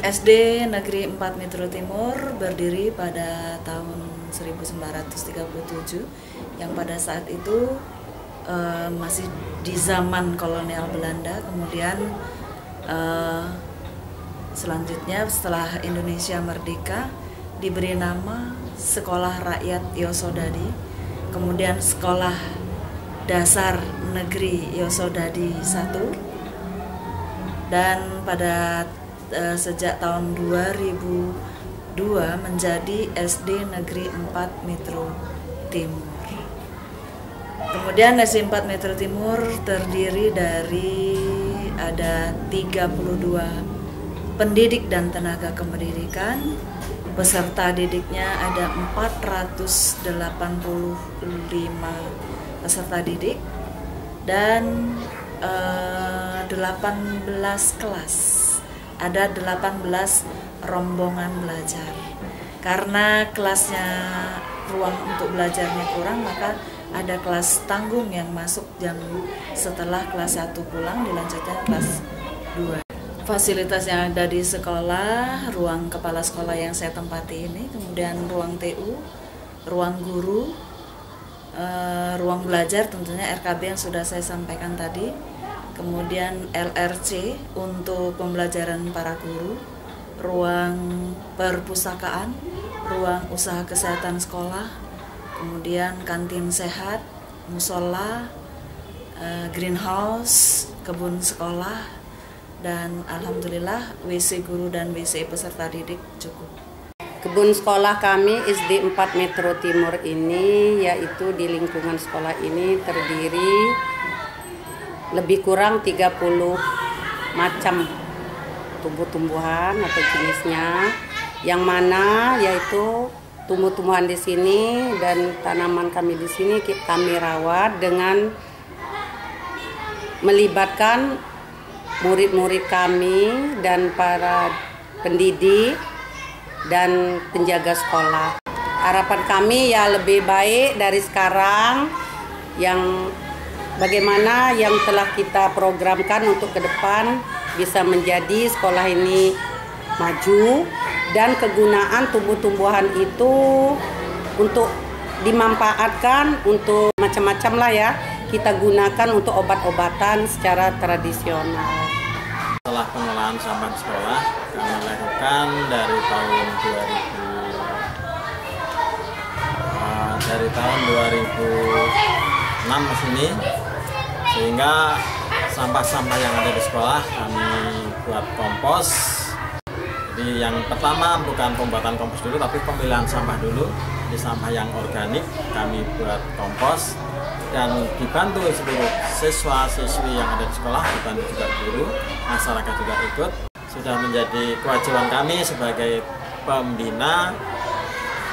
SD Negeri 4 Metro Timur berdiri pada tahun 1937 yang pada saat itu masih di zaman kolonial Belanda. Kemudian selanjutnya setelah Indonesia merdeka diberi nama Sekolah Rakyat Yosodadi, kemudian Sekolah Dasar Negeri Yosodadi 1, dan pada sejak tahun 2002 menjadi SD Negeri 4 Metro Timur. Kemudian SD 4 Metro Timur terdiri dari ada 32 pendidik dan tenaga kependidikan. Peserta didiknya ada 485 peserta didik dan 18 kelas. Ada 18 rombongan belajar. Karena kelasnya, ruang untuk belajarnya kurang, maka ada kelas tanggung yang masuk jam setelah kelas 1 pulang, dilanjutkan kelas 2. Fasilitas yang ada di sekolah, ruang kepala sekolah yang saya tempati ini, kemudian ruang TU, ruang guru, ruang belajar tentunya RKB yang sudah saya sampaikan tadi, kemudian LRC untuk pembelajaran para guru, ruang perpustakaan, ruang usaha kesehatan sekolah, kemudian kantin sehat, musola, greenhouse, kebun sekolah, dan alhamdulillah WC guru dan WC peserta didik cukup. Kebun sekolah kami SD 4 Metro Timur ini, yaitu di lingkungan sekolah ini terdiri lebih kurang 30 macam tumbuh-tumbuhan atau jenisnya, yang mana yaitu tumbuh-tumbuhan di sini dan tanaman kami di sini kami rawat dengan melibatkan murid-murid kami dan para pendidik dan penjaga sekolah. Harapan kami ya lebih baik dari sekarang, yang bagaimana yang telah kita programkan untuk ke depan bisa menjadi sekolah ini maju, dan kegunaan tumbuh-tumbuhan itu untuk dimanfaatkan untuk macam-macam lah ya, kita gunakan untuk obat-obatan secara tradisional. Setelah pengelolaan sampah di sekolah kami lakukan dari tahun 2006 ke sini, sehingga sampah-sampah yang ada di sekolah kami buat kompos. Jadi yang pertama bukan pembuatan kompos dulu, tapi pemilihan sampah dulu. Di sampah yang organik kami buat kompos, dan dibantu seluruh siswa-siswi yang ada di sekolah, dibantu juga guru, masyarakat juga ikut. Sudah menjadi kewajiban kami sebagai pembina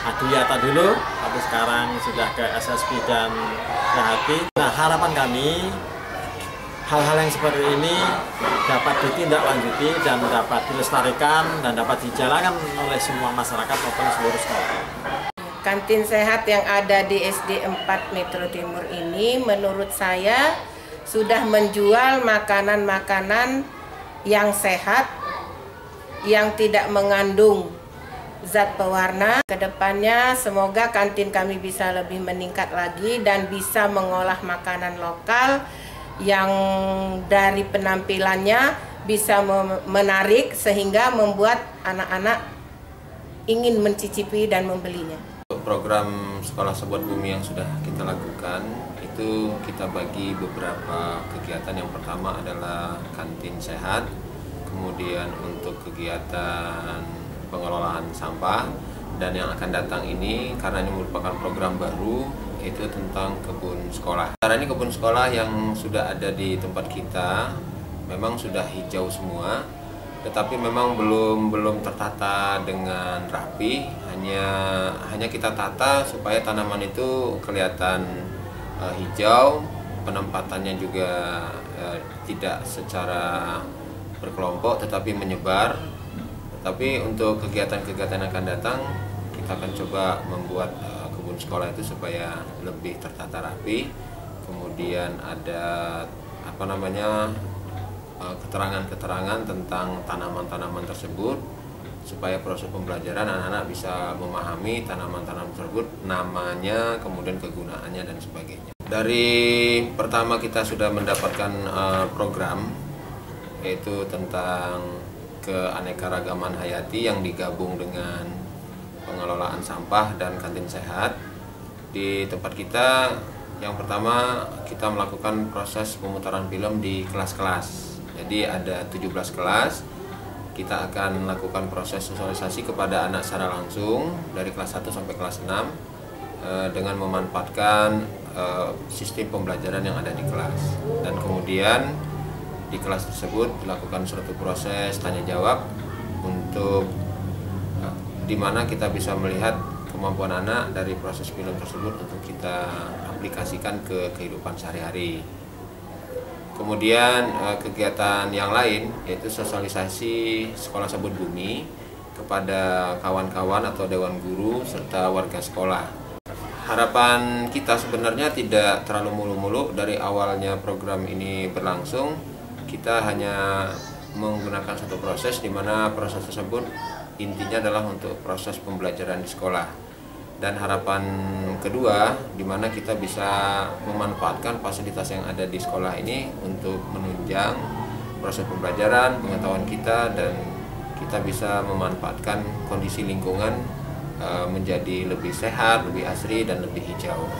Adiyata dulu, tapi sekarang sudah ke SSB dan Hati. Nah, harapan kami hal-hal yang seperti ini dapat ditindaklanjuti dan dapat dilestarikan dan dapat dijalankan oleh semua masyarakat maupun seluruh sekolah. Kantin sehat yang ada di SD 4 Metro Timur ini menurut saya sudah menjual makanan-makanan yang sehat, yang tidak mengandung zat pewarna. Kedepannya semoga kantin kami bisa lebih meningkat lagi dan bisa mengolah makanan lokal yang dari penampilannya bisa menarik sehingga membuat anak-anak ingin mencicipi dan membelinya. Program Sekolah Sobat Bumi yang sudah kita lakukan itu kita bagi beberapa kegiatan. Yang pertama adalah kantin sehat, kemudian untuk kegiatan pengelolaan sampah, dan yang akan datang ini karena ini merupakan program baru itu tentang kebun sekolah. Karena ini kebun sekolah yang sudah ada di tempat kita memang sudah hijau semua, tetapi memang belum tertata dengan rapi. Hanya kita tata supaya tanaman itu kelihatan hijau, penempatannya juga tidak secara berkelompok tetapi menyebar. Tapi untuk kegiatan-kegiatan yang akan datang, kita akan coba membuat kebun sekolah itu supaya lebih tertata rapi. Kemudian ada keterangan-keterangan tentang tanaman-tanaman tersebut, supaya proses pembelajaran anak-anak bisa memahami tanaman-tanaman tersebut, namanya, kemudian kegunaannya dan sebagainya. Dari pertama kita sudah mendapatkan program yaitu tentang keanekaragaman hayati yang digabung dengan pengelolaan sampah dan kantin sehat. Di tempat kita yang pertama kita melakukan proses pemutaran film di kelas-kelas. Jadi ada 17 kelas. Kita akan melakukan proses sosialisasi kepada anak secara langsung dari kelas 1 sampai kelas 6 dengan memanfaatkan sistem pembelajaran yang ada di kelas. Dan kemudian di kelas tersebut dilakukan suatu proses tanya jawab untuk di mana kita bisa melihat kemampuan anak dari proses film tersebut untuk kita aplikasikan ke kehidupan sehari-hari. Kemudian kegiatan yang lain yaitu sosialisasi Sekolah Sabut Bumi kepada kawan-kawan atau dewan guru serta warga sekolah. Harapan kita sebenarnya tidak terlalu mulu-mulu. Dari awalnya program ini berlangsung, kita hanya menggunakan satu proses di mana proses tersebut intinya adalah untuk proses pembelajaran di sekolah. Dan harapan kedua, di mana kita bisa memanfaatkan fasilitas yang ada di sekolah ini untuk menunjang proses pembelajaran, pengetahuan kita, dan kita bisa memanfaatkan kondisi lingkungan menjadi lebih sehat, lebih asri, dan lebih hijau.